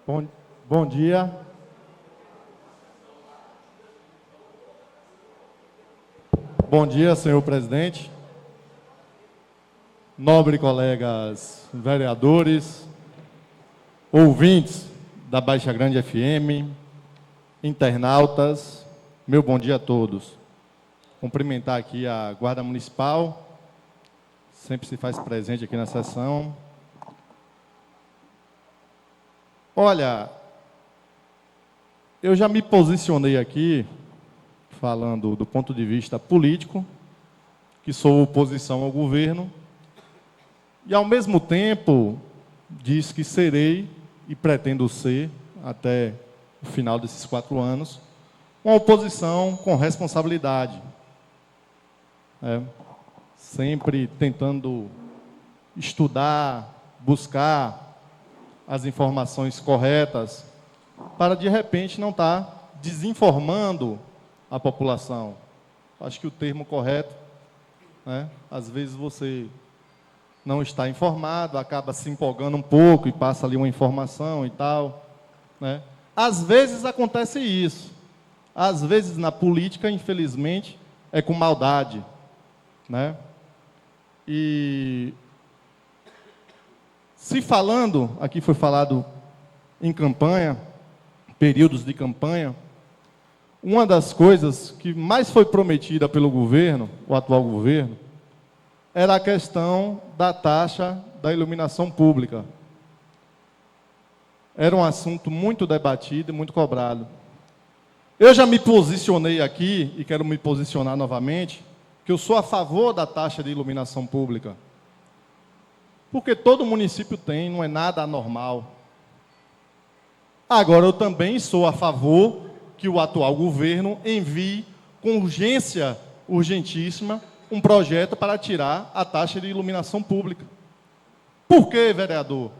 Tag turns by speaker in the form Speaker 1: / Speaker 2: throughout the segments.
Speaker 1: Bom, bom dia. Bom dia, senhor presidente. Nobres colegas vereadores, ouvintes da Baixa Grande FM, internautas, meu bom dia a todos. Cumprimentar aqui a Guarda Municipal, sempre se faz presente aqui na sessão. Olha, eu já me posicionei aqui, falando do ponto de vista político, que sou oposição ao governo, e ao mesmo tempo diz que serei, e pretendo ser, até o final desses 4 anos, uma oposição com responsabilidade. Sempre tentando estudar, buscar as informações corretas, para de repente não estar desinformando a população. Acho que o termo correto, às vezes você não está informado, acaba se empolgando um pouco e passa ali uma informação e tal, Às vezes acontece isso. Às vezes na política, infelizmente, é com maldade, E se falando, aqui foi falado em campanha, períodos de campanha, uma das coisas que mais foi prometida pelo governo, o atual governo, era a questão da taxa da iluminação pública. Era um assunto muito debatido e muito cobrado. Eu já me posicionei aqui, e quero me posicionar novamente, que eu sou a favor da taxa de iluminação pública. Porque todo município tem, não é nada anormal. Agora, eu também sou a favor que o atual governo envie com urgência, urgentíssima, um projeto para tirar a taxa de iluminação pública. Por quê, vereador?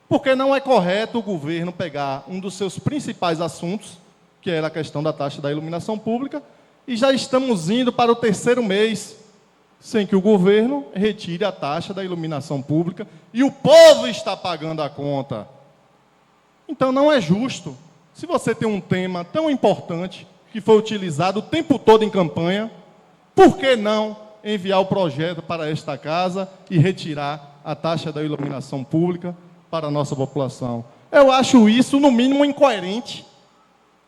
Speaker 1: Porque não é correto o governo pegar um dos seus principais assuntos, que era a questão da taxa da iluminação pública, e já estamos indo para o 3º mês, sem que o governo retire a taxa da iluminação pública, e o povo está pagando a conta. Então, não é justo. Se você tem um tema tão importante, que foi utilizado o tempo todo em campanha, por que não enviar o projeto para esta casa e retirar a taxa da iluminação pública para a nossa população? Eu acho isso, no mínimo, incoerente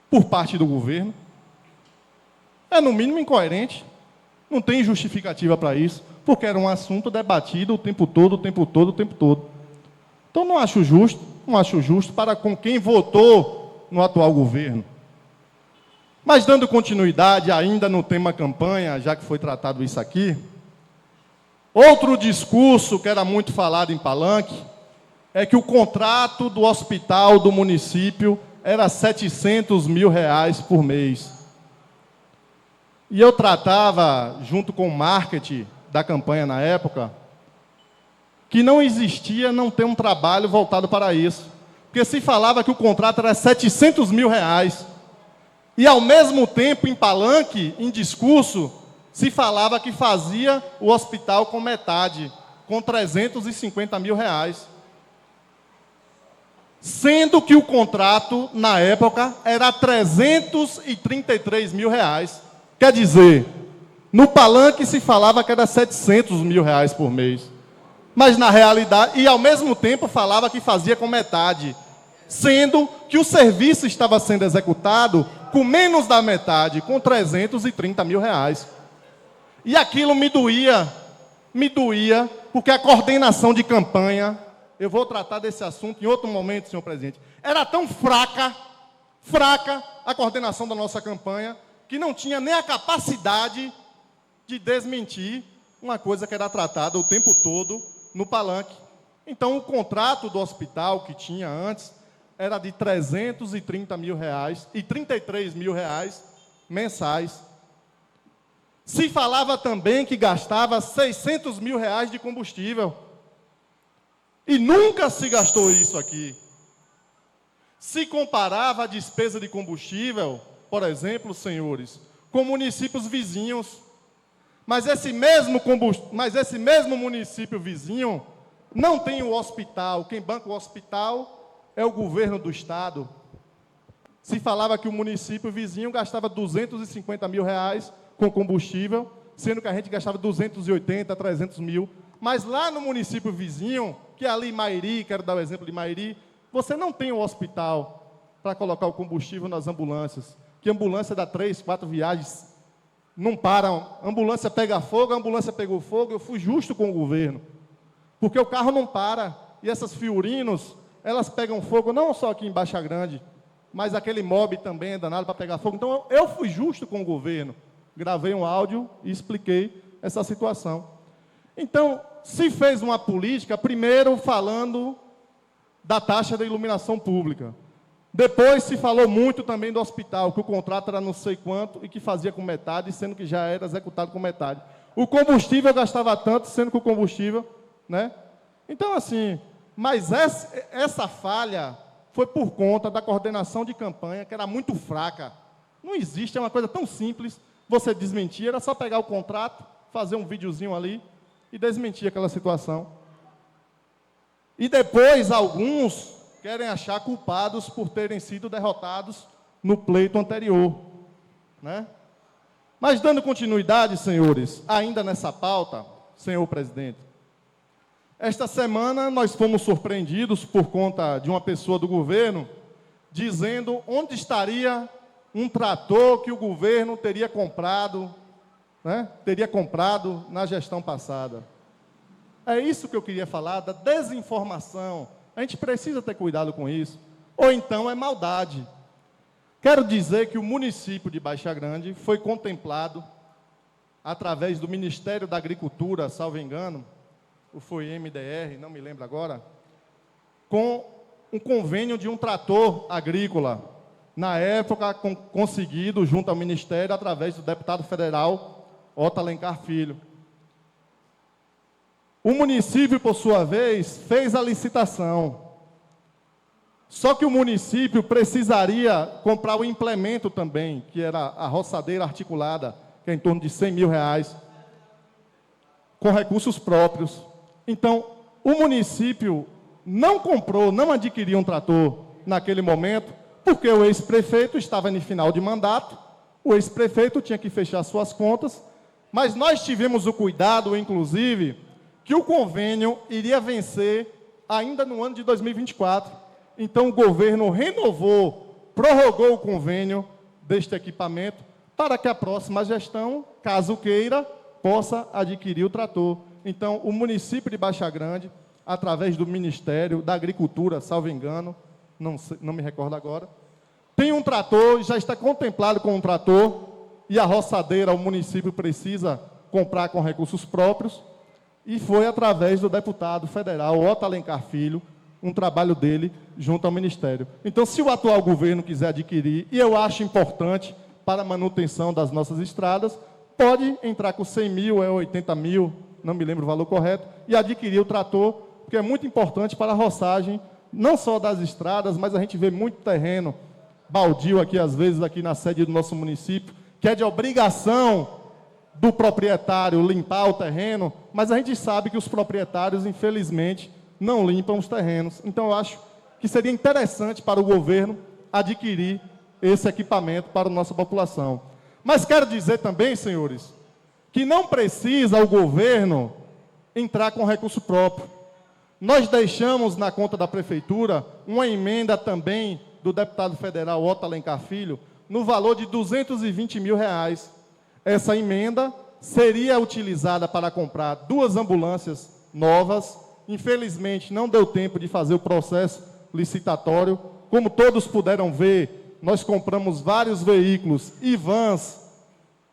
Speaker 1: por parte do governo. É, no mínimo, incoerente. Não tem justificativa para isso, porque era um assunto debatido o tempo todo. Então, não acho justo para com quem votou no atual governo. Mas, dando continuidade ainda no tema campanha, já que foi tratado isso aqui, outro discurso que era muito falado em Palanque é que o contrato do hospital do município era R$ 700 mil por mês. E eu tratava, junto com o marketing da campanha na época, que não existia não ter um trabalho voltado para isso. Porque se falava que o contrato era R$ 700 mil, e ao mesmo tempo, em Palanque, em discurso, se falava que fazia o hospital com metade, com R$ 350 mil. Sendo que o contrato, na época, era R$ 333 mil. Quer dizer, no Palanque se falava que era R$ 700 mil por mês. Mas na realidade, e ao mesmo tempo falava que fazia com metade, sendo que o serviço estava sendo executado com menos da metade, com R$ 330 mil. E aquilo me doía, porque a coordenação de campanha, eu vou tratar desse assunto em outro momento, senhor presidente, era tão fraca a coordenação da nossa campanha, que não tinha nem a capacidade de desmentir uma coisa que era tratada o tempo todo no Palanque. Então, o contrato do hospital que tinha antes era de R$ 330 mil e R$ 33 mil mensais. Se falava também que gastava R$ 600 mil de combustível. E nunca se gastou isso aqui. Se comparava a despesa de combustível, por exemplo, senhores, com municípios vizinhos. Mas esse mesmo município vizinho não tem o hospital. Quem banca o hospital é o governo do Estado. Se falava que o município vizinho gastava 250 mil reais com combustível, sendo que a gente gastava 280, 300 mil. Mas lá no município vizinho, que é ali Mairi, quero dar o exemplo de Mairi, você não tem um hospital para colocar o combustível nas ambulâncias. Que ambulância dá 3, 4 viagens, não param. A ambulância pega fogo, a ambulância pegou fogo. Eu fui justo com o governo, porque o carro não para. E essas Fiorinos, elas pegam fogo não só aqui em Baixa Grande, mas aquele mob também é danado para pegar fogo. Então eu fui justo com o governo. Gravei um áudio e expliquei essa situação. Então, se fez uma política, primeiro falando da taxa da iluminação pública. Depois se falou muito também do hospital, que o contrato era não sei quanto e que fazia com metade, sendo que já era executado com metade. O combustível gastava tanto, sendo que o combustível, né? Então, assim, mas essa falha foi por conta da coordenação de campanha, que era muito fraca. Não existe, é uma coisa tão simples, você desmentir, era só pegar o contrato, fazer um videozinho ali e desmentir aquela situação. E depois, alguns querem achar culpados por terem sido derrotados no pleito anterior, né? Mas dando continuidade, senhores, ainda nessa pauta, senhor presidente, esta semana nós fomos surpreendidos por conta de uma pessoa do governo dizendo onde estaria um trator que o governo teria comprado, né? Teria comprado na gestão passada. É isso que eu queria falar, da desinformação. A gente precisa ter cuidado com isso. Ou então é maldade. Quero dizer que o município de Baixa Grande foi contemplado, através do Ministério da Agricultura, salvo engano, ou foi MDR, não me lembro agora, com um convênio de um trator agrícola, na época conseguido junto ao Ministério, através do deputado federal Otto Alencar Filho. O município, por sua vez, fez a licitação. Só que o município precisaria comprar o implemento também, que era a roçadeira articulada, que é em torno de 100 mil reais, com recursos próprios. Então, o município não comprou, não adquiriu um trator naquele momento, porque o ex-prefeito estava em final de mandato, o ex-prefeito tinha que fechar suas contas, mas nós tivemos o cuidado, inclusive, que o convênio iria vencer ainda no ano de 2024. Então, o governo renovou, prorrogou o convênio deste equipamento para que a próxima gestão, caso queira, possa adquirir o trator. Então, o município de Baixa Grande, através do Ministério da Agricultura, salvo engano, não me recordo agora, tem um trator, já está contemplado com um trator, e a roçadeira o município precisa comprar com recursos próprios, e foi através do deputado federal Otto Alencar Filho, um trabalho dele junto ao Ministério. Então, se o atual governo quiser adquirir, e eu acho importante para a manutenção das nossas estradas, pode entrar com 100 mil, 80 mil, não me lembro o valor correto, e adquirir o trator, porque é muito importante para a roçagem, não só das estradas, mas a gente vê muito terreno baldio aqui, às vezes, aqui na sede do nosso município, que é de obrigação do proprietário limpar o terreno, mas a gente sabe que os proprietários, infelizmente, não limpam os terrenos. Então, eu acho que seria interessante para o governo adquirir esse equipamento para a nossa população. Mas quero dizer também, senhores, que não precisa o governo entrar com recurso próprio. Nós deixamos na conta da prefeitura uma emenda também do deputado federal Otto Alencar Filho, no valor de 220 mil reais. Essa emenda seria utilizada para comprar 2 ambulâncias novas. Infelizmente, não deu tempo de fazer o processo licitatório. Como todos puderam ver, nós compramos vários veículos e vans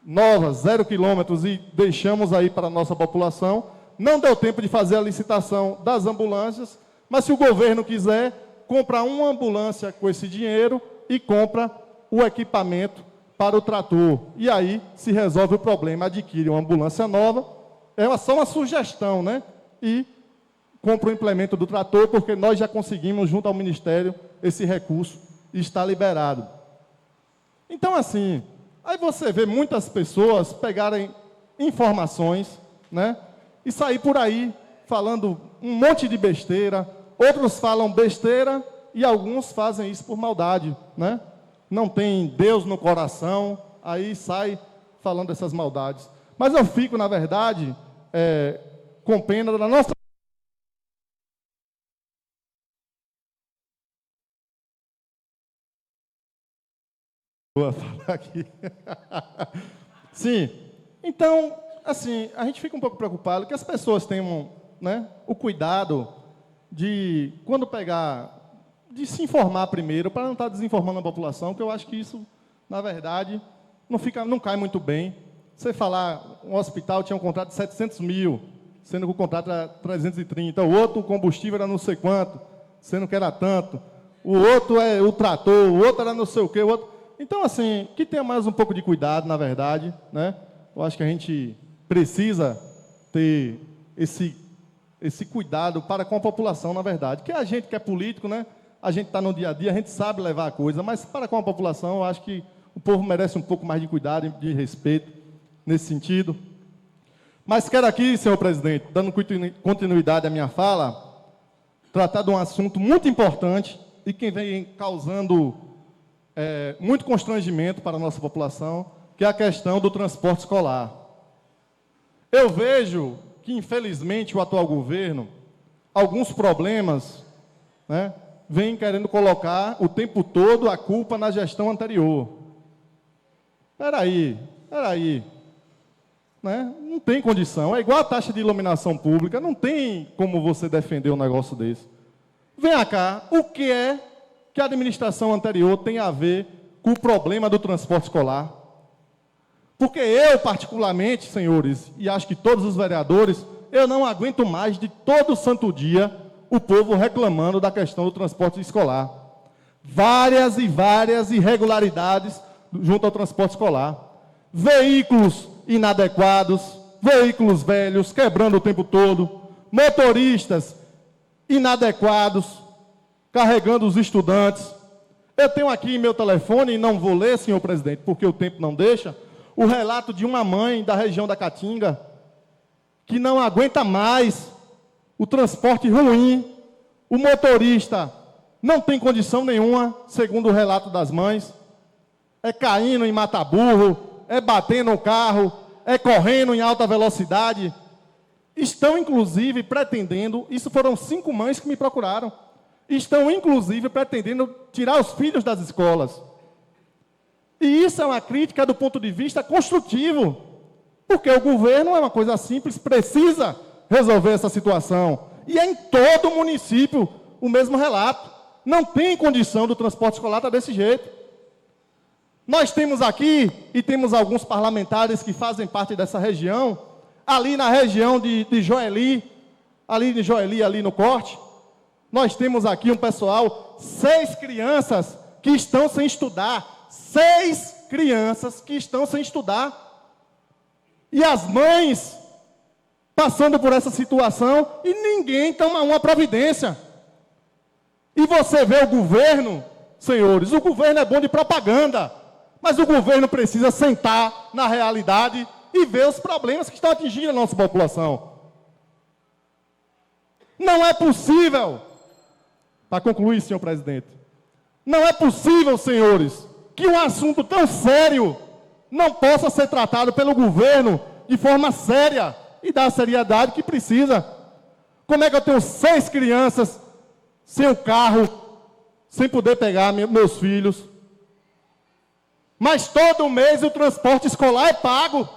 Speaker 1: novas, 0 quilômetros, e deixamos aí para a nossa população. Não deu tempo de fazer a licitação das ambulâncias, mas se o governo quiser, compra uma ambulância com esse dinheiro e compra o equipamento para o trator. E aí se resolve o problema, adquire uma ambulância nova, é só uma sugestão, né? E compra o implemento do trator, porque nós já conseguimos, junto ao Ministério, esse recurso e está liberado. Então, assim, aí você vê muitas pessoas pegarem informações, né? E sair por aí falando um monte de besteira. Outros falam besteira e alguns fazem isso por maldade, né? Não tem Deus no coração, aí sai falando essas maldades. Mas eu fico, na verdade, com pena da nossa... Vou falar aqui. Sim. Então, assim, a gente fica um pouco preocupado que as pessoas tenham, né, o cuidado de, quando pegar, de se informar primeiro, para não estar desinformando a população, que eu acho que isso, na verdade, não cai muito bem. Você falar, um hospital tinha um contrato de 700 mil, sendo que o contrato era 330, o outro, o combustível era não sei quanto, sendo que era tanto, o outro é o trator, o outro era não sei o quê, o outro... Então, assim, que tenha mais um pouco de cuidado, na verdade, né? Eu acho que a gente precisa ter esse cuidado para com a população, na verdade. Que a gente que é político, né? A gente está no dia a dia, a gente sabe levar a coisa, mas para com a população, eu acho que o povo merece um pouco mais de cuidado e de respeito nesse sentido. Mas quero aqui, senhor presidente, dando continuidade à minha fala, tratar de um assunto muito importante e que vem causando muito constrangimento para a nossa população, que é a questão do transporte escolar. Eu vejo que, infelizmente, o atual governo, alguns problemas, né, vem querendo colocar o tempo todo a culpa na gestão anterior. Espera aí. Né? Não tem condição. É igual a taxa de iluminação pública, não tem como você defender um negócio desse. Venha cá, o que é que a administração anterior tem a ver com o problema do transporte escolar? Porque eu, particularmente, senhores, e acho que todos os vereadores, eu não aguento mais de todo santo dia o povo reclamando da questão do transporte escolar. Várias e várias irregularidades junto ao transporte escolar. Veículos inadequados, veículos velhos, quebrando o tempo todo, motoristas inadequados, carregando os estudantes. Eu tenho aqui em meu telefone, e não vou ler, senhor presidente, porque o tempo não deixa, o relato de uma mãe da região da Caatinga, que não aguenta mais o transporte ruim, o motorista não tem condição nenhuma, segundo o relato das mães, é caindo em mata-burro, é batendo no carro, é correndo em alta velocidade. Estão, inclusive, pretendendo, isso foram 5 mães que me procuraram, estão, inclusive, pretendendo tirar os filhos das escolas. E isso é uma crítica do ponto de vista construtivo, porque o governo é uma coisa simples, precisa resolver essa situação. E é em todo o município o mesmo relato. Não tem condição do transporte escolar estar desse jeito. Nós temos aqui, e temos alguns parlamentares que fazem parte dessa região, ali na região de Joeli, ali no Corte, nós temos aqui um pessoal, 6 crianças que estão sem estudar. 6 crianças que estão sem estudar. E as mães passando por essa situação e ninguém toma uma providência. E você vê o governo, senhores, o governo é bom de propaganda, mas o governo precisa sentar na realidade e ver os problemas que estão atingindo a nossa população. Não é possível, para concluir, senhor presidente, não é possível, senhores, que um assunto tão sério não possa ser tratado pelo governo de forma séria e dar a seriedade que precisa. Como é que eu tenho 6 crianças sem o carro, sem poder pegar meus filhos? Mas todo mês o transporte escolar é pago.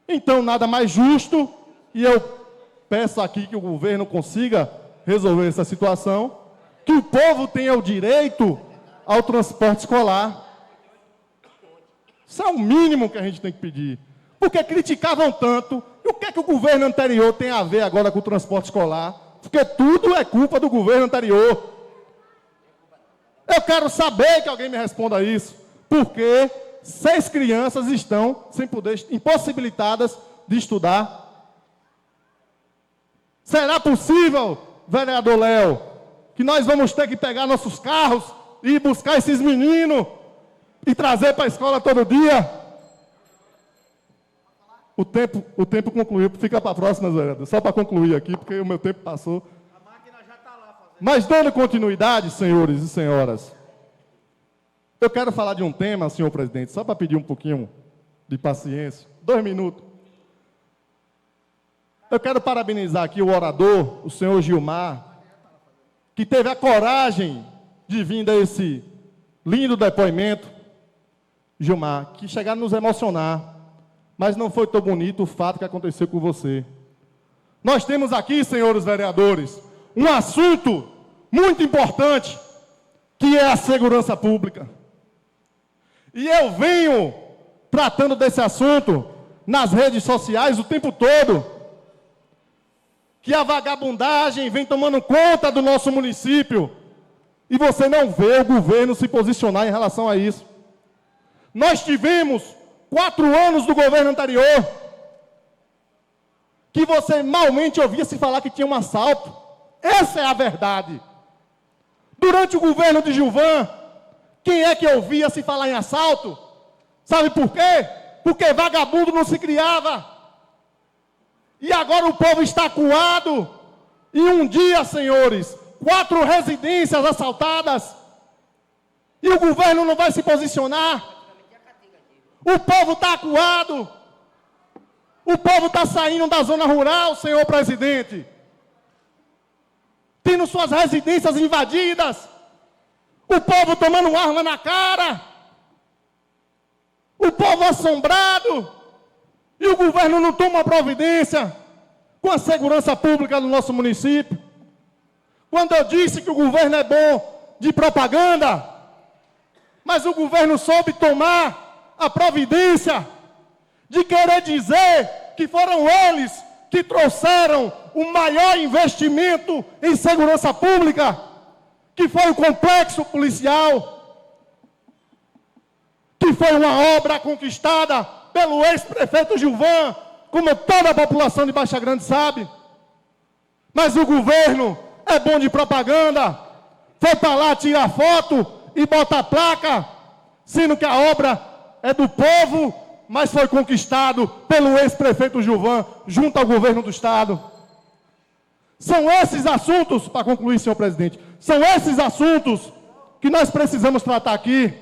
Speaker 1: Então, nada mais justo, e eu peço aqui que o governo consiga resolver essa situação, que o povo tenha o direito ao transporte escolar. Isso é o mínimo que a gente tem que pedir. Porque criticavam tanto, e o que é que o governo anterior tem a ver agora com o transporte escolar? Porque tudo é culpa do governo anterior. Eu quero saber que alguém me responda isso. Porque 6 crianças estão sem poder, impossibilitadas de estudar. Será possível, vereador Léo, que nós vamos ter que pegar nossos carros e ir buscar esses meninos e trazer para a escola todo dia? O tempo concluiu. Fica para a próxima, vereador. Só para concluir aqui, porque o meu tempo passou. A máquina já está lá fazendo. Mas dando continuidade, senhores e senhoras, eu quero falar de um tema, senhor presidente, só para pedir um pouquinho de paciência. 2 minutos. Eu quero parabenizar aqui o orador, o senhor Gilmar, que teve a coragem de vir a esse lindo depoimento. Gilmar, que chegaram a nos emocionar, mas não foi tão bonito o fato que aconteceu com você. Nós temos aqui, senhores vereadores, um assunto muito importante, que é a segurança pública. E eu venho tratando desse assunto nas redes sociais o tempo todo, que a vagabundagem vem tomando conta do nosso município, e você não vê o governo se posicionar em relação a isso. Nós tivemos 4 anos do governo anterior, que você malmente ouvia se falar que tinha um assalto. Essa é a verdade. Durante o governo de Gilvan, quem é que ouvia se falar em assalto? Sabe por quê? Porque vagabundo não se criava. E agora o povo está acuado. E um dia, senhores, 4 residências assaltadas. E o governo não vai se posicionar. O povo está acuado. O povo está saindo da zona rural, senhor presidente. Tendo suas residências invadidas. O povo tomando arma na cara. O povo assombrado. E o governo não toma providência com a segurança pública do nosso município. Quando eu disse que o governo é bom de propaganda, mas o governo soube tomar a providência de querer dizer que foram eles que trouxeram o maior investimento em segurança pública, que foi o complexo policial, que foi uma obra conquistada pelo ex-prefeito Gilvan, como toda a população de Baixa Grande sabe. Mas o governo é bom de propaganda, foi para lá tirar foto e botar placa, sendo que a obra é do povo, mas foi conquistado pelo ex-prefeito Gilvan, junto ao governo do Estado. São esses assuntos, para concluir, senhor presidente, são esses assuntos que nós precisamos tratar aqui.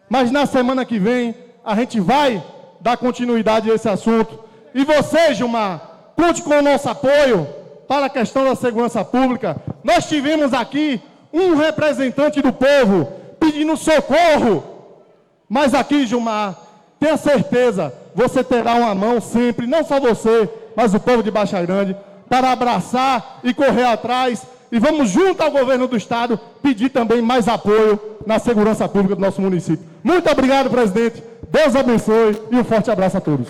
Speaker 1: Mas na semana que vem, a gente vai dar continuidade a esse assunto. E você, Gilmar, conte com o nosso apoio para a questão da segurança pública. Nós tivemos aqui um representante do povo pedindo socorro. Mas aqui, Gilmar, tenha certeza, você terá uma mão sempre, não só você, mas o povo de Baixa Grande, para abraçar e correr atrás. E vamos, junto ao governo do Estado, pedir também mais apoio na segurança pública do nosso município. Muito obrigado, presidente. Deus abençoe e um forte abraço a todos.